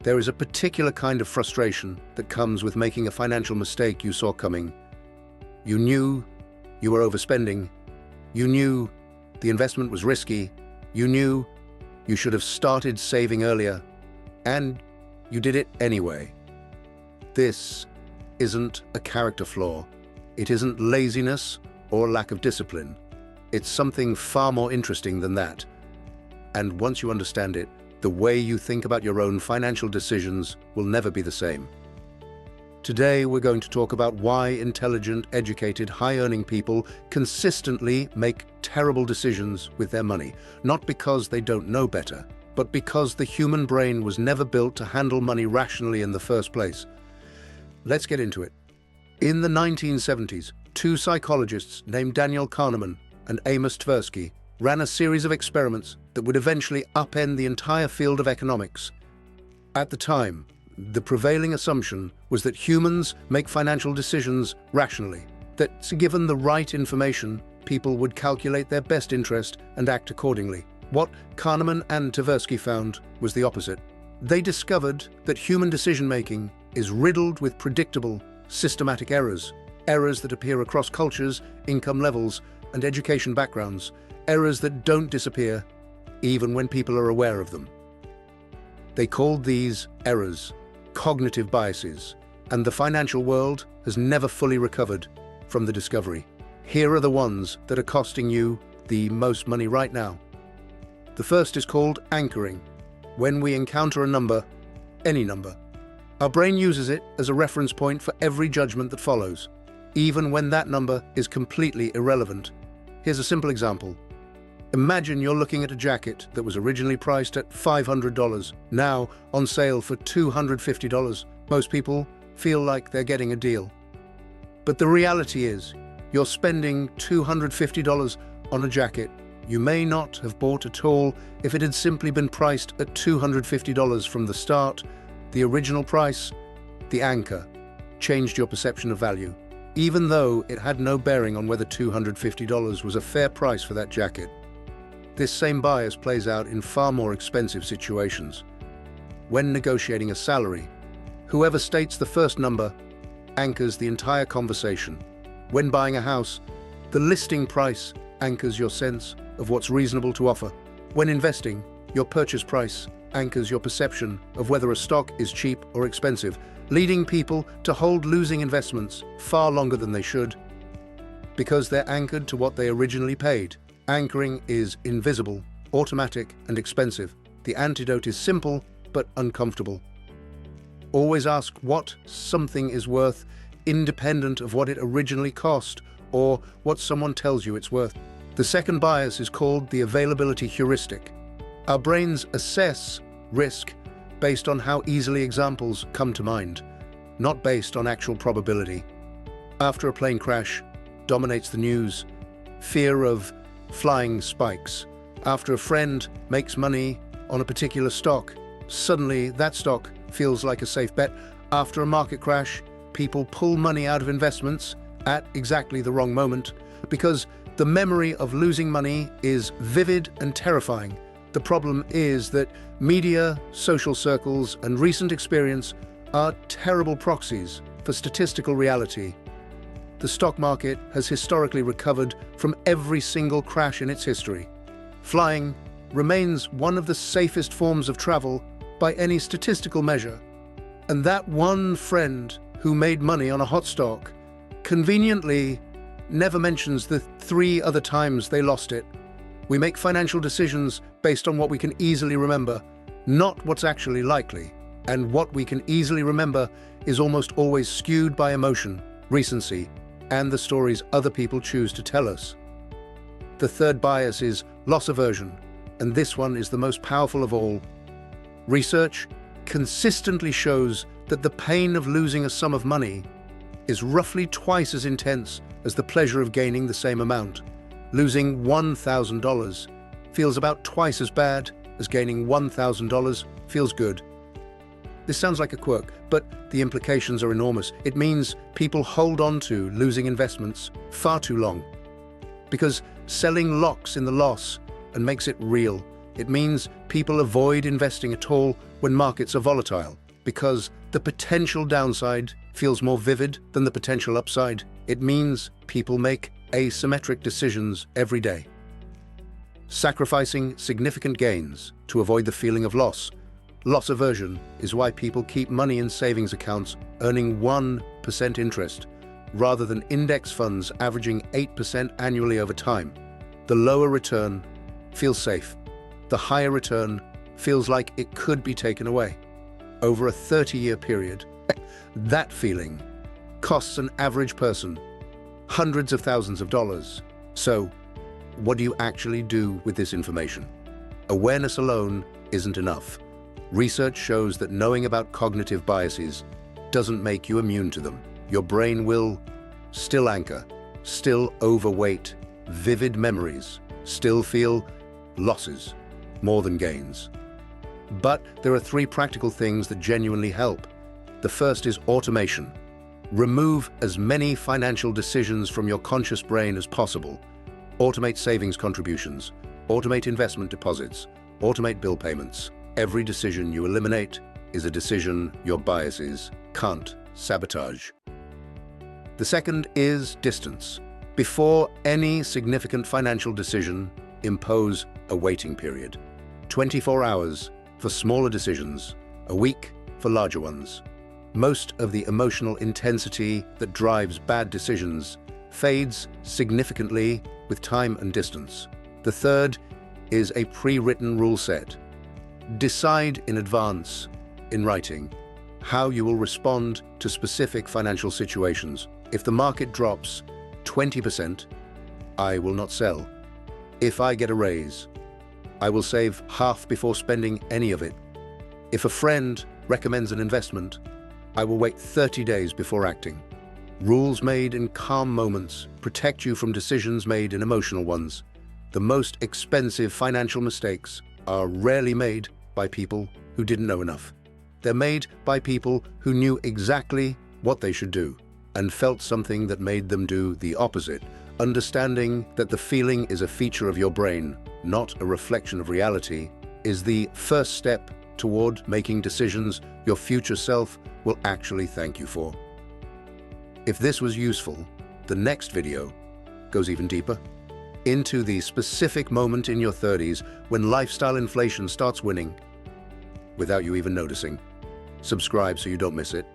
There is a particular kind of frustration that comes with making a financial mistake you saw coming. You knew you were overspending. You knew the investment was risky. You knew you should have started saving earlier. And you did it anyway. This isn't a character flaw. It isn't laziness or lack of discipline. It's something far more interesting than that. And once you understand it, the way you think about your own financial decisions will never be the same. Today, we're going to talk about why intelligent, educated, high-earning people consistently make terrible decisions with their money, not because they don't know better, but because the human brain was never built to handle money rationally in the first place. Let's get into it. In the 1970s, two psychologists named Daniel Kahneman and Amos Tversky ran a series of experiments that would eventually upend the entire field of economics. At the time, the prevailing assumption was that humans make financial decisions rationally, that given the right information, people would calculate their best interest and act accordingly. What Kahneman and Tversky found was the opposite. They discovered that human decision-making is riddled with predictable, systematic errors that appear across cultures, income levels, and education backgrounds, errors that don't disappear even when people are aware of them. They called these errors cognitive biases, and the financial world has never fully recovered from the discovery. Here are the ones that are costing you the most money right now. The first is called anchoring. When we encounter a number, any number, our brain uses it as a reference point for every judgment that follows, even when that number is completely irrelevant. Here's a simple example. Imagine you're looking at a jacket that was originally priced at $500, now on sale for $250. Most people feel like they're getting a deal. But the reality is, you're spending $250 on a jacket you may not have bought at all if it had simply been priced at $250 from the start. The original price, the anchor, changed your perception of value, even though it had no bearing on whether $250 was a fair price for that jacket. This same bias plays out in far more expensive situations. When negotiating a salary, whoever states the first number anchors the entire conversation. When buying a house, the listing price anchors your sense of what's reasonable to offer. When investing, your purchase price anchors your perception of whether a stock is cheap or expensive, leading people to hold losing investments far longer than they should because they're anchored to what they originally paid. Anchoring is invisible, automatic, and expensive. The antidote is simple but uncomfortable. Always ask what something is worth, independent of what it originally cost or what someone tells you it's worth. The second bias is called the availability heuristic. Our brains assess risk based on how easily examples come to mind, not based on actual probability. After a plane crash dominates the news, fear of flying spikes. After a friend makes money on a particular stock, suddenly that stock feels like a safe bet. After a market crash, people pull money out of investments at exactly the wrong moment because the memory of losing money is vivid and terrifying. The problem is that media, social circles, and recent experience are terrible proxies for statistical reality. The stock market has historically recovered from every single crash in its history. Flying remains one of the safest forms of travel by any statistical measure. And that one friend who made money on a hot stock conveniently never mentions the 3 other times they lost it. We make financial decisions based on what we can easily remember, not what's actually likely. And what we can easily remember is almost always skewed by emotion, recency, and the stories other people choose to tell us. The third bias is loss aversion, and this one is the most powerful of all. Research consistently shows that the pain of losing a sum of money is roughly twice as intense as the pleasure of gaining the same amount. Losing $1,000 feels about twice as bad as gaining $1,000 feels good. This sounds like a quirk, but the implications are enormous. It means people hold on to losing investments far too long because selling locks in the loss and makes it real. It means people avoid investing at all when markets are volatile, because the potential downside feels more vivid than the potential upside. It means people make asymmetric decisions every day, sacrificing significant gains to avoid the feeling of loss. Loss aversion is why people keep money in savings accounts earning 1% interest, rather than index funds averaging 8% annually over time. The lower return feels safe. The higher return feels like it could be taken away. Over a 30-year period, that feeling costs an average person hundreds of thousands of dollars. So, what do you actually do with this information? Awareness alone isn't enough. Research shows that knowing about cognitive biases doesn't make you immune to them. Your brain will still anchor, still overweight vivid memories, still feel losses more than gains. But there are 3 practical things that genuinely help. The first is automation. Remove as many financial decisions from your conscious brain as possible. Automate savings contributions, automate investment deposits, automate bill payments. Every decision you eliminate is a decision your biases can't sabotage. The second is distance. Before any significant financial decision, impose a waiting period. 24 hours for smaller decisions, a week for larger ones. Most of the emotional intensity that drives bad decisions fades significantly with time and distance. The third is a pre-written rule set. Decide in advance, in writing, how you will respond to specific financial situations. If the market drops 20%, I will not sell. If I get a raise, I will save half before spending any of it. If a friend recommends an investment, I will wait 30 days before acting. Rules made in calm moments protect you from decisions made in emotional ones. The most expensive financial mistakes are rarely made by people who didn't know enough. They're made by people who knew exactly what they should do and felt something that made them do the opposite. Understanding that the feeling is a feature of your brain, not a reflection of reality, is the first step toward making decisions your future self will actually thank you for. If this was useful, the next video goes even deeper into the specific moment in your 30s when lifestyle inflation starts winning without you even noticing. Subscribe so you don't miss it.